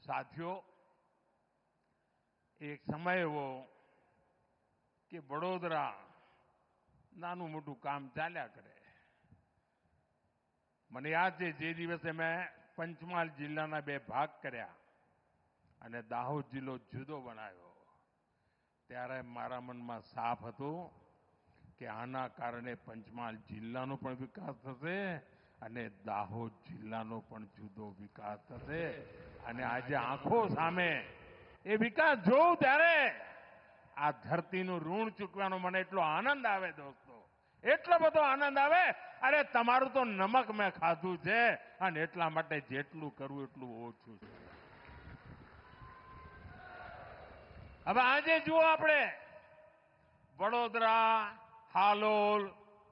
સાથીઓ, એક સમય એવો કે વડોદરા નાનું મોટું કામ ચાલ્યા કરે. મને યાદ છે જે દિવસે મેં પંચમહાલ જિલ્લાના 2 ભાગ કર્યા અને દાહોદ જિલ્લો જુદો બનાવ્યો, ત્યારે મારા મનમાં સાફ હતું કે આના કારણે પંચમહાલ જિલ્લાનો પણ વિકાસ થશે અને દાહોદ જિલ્લાનો પણ જુદો વિકાસ થશે. અને આજે આંખો સામે એ વિકાસ જોઉં ત્યારે આ ધરતીનું ઋણ ચૂકવાનો મને એટલો આનંદ આવે દોસ્તો, એટલો બધો આનંદ આવે. અરે તમારું તો નમક મેં ખાધું છે અને એટલા માટે જેટલું કરવું એટલું ઓછું છે. હવે આજે જુઓ, આપણે વડોદરા, હાલોલ,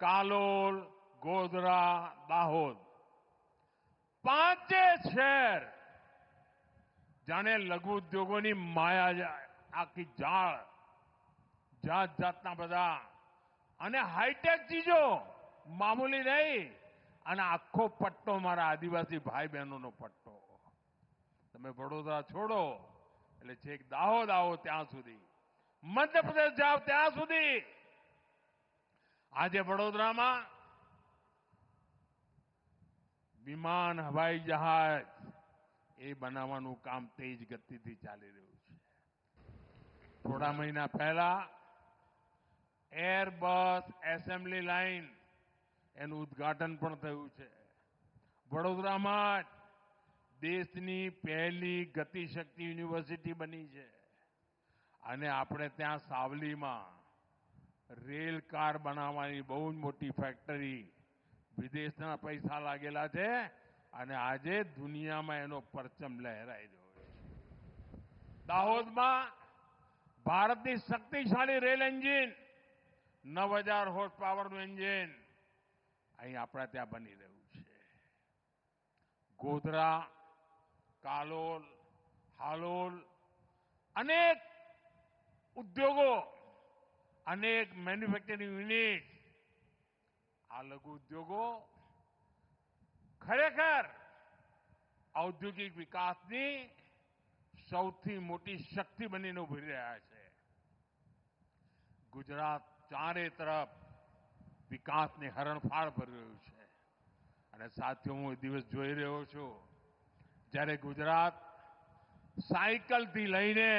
કાલોલ, ગોધરા, દાહોદ 5 શહેર જાણે લઘુ ઉદ્યોગોની માયા, આખી જાળ, જાત જાતના બધા અને હાઈટેક ચીજો, મામૂલી નહીં. અને આખો પટ્ટો મારા આદિવાસી ભાઈ બહેનોનો પટ્ટો. તમે વડોદરા છોડો એટલે છેક દાહોદ આવો ત્યાં સુધી, મધ્યપ્રદેશ જાઓ ત્યાં સુધી. આજે વડોદરામાં વિમાન, હવાઈ જહાજ એ બનાવવાનું કામ તેજ ગતિથી ચાલી રહ્યું છે. થોડા મહિના પહેલા એરબસ એસેમ્બલી લાઇન એનું ઉદ્ઘાટન પણ થયું છે. વડોદરામાં જ દેશની પહેલી ગતિશક્તિ યુનિવર્સિટી બની છે અને આપણે ત્યાં સાવલીમાં રેલ કાર બનાવવાની બહુ જ મોટી ફેક્ટરી, વિદેશના પૈસા લાગેલા છે અને આજે દુનિયામાં એનો પરચમ લહેરાઈ રહ્યો છે. દાહોદમાં ભારતની શક્તિશાળી રેલ એન્જિન, 9000 હોર્સ પાવરનું એન્જિન અહીં આપણા ત્યાં બની રહ્યું છે. ગોધરા, કાલોલ, હાલોલ અનેક ઉદ્યોગો, અનેક મેન્યુફેક્ચરિંગ યુનિટ, આ લઘુ ઉદ્યોગો ખરેખર ઔદ્યોગિક વિકાસની સૌથી મોટી શક્તિ બનીને ઉભરી રહ્યા છે. ગુજરાત ચારે તરફ વિકાસની હરણફાળ ભરી રહ્યું છે. અને સાથીઓ, હું એ દિવસ જોઈ રહ્યો છું જ્યારે ગુજરાત સાયકલથી લઈને,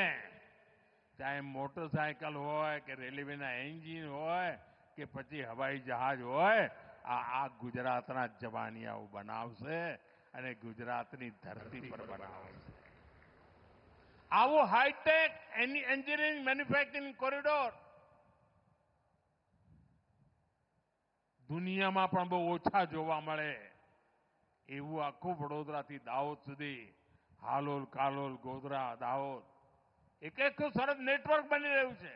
ચાહે મોટરસાયકલ હોય કે રેલવેના એન્જિન હોય કે પછી હવાઈ જહાજ હોય, આ ગુજરાતના જવાનિયાઓ બનાવશે અને ગુજરાતની ધરતી પર બનાવશે. આવો હાઈટેક એન્જિનિયરિંગ મેન્યુફેક્ચરિંગ કોરિડોર દુનિયામાં પણ બહુ ઓછા જોવા મળે એવું આખું વડોદરાથી દાહોદ સુધી, હાલોલ, કાલોલ, ગોધરા, દાહોદ એક સરસ નેટવર્ક બની રહ્યું છે.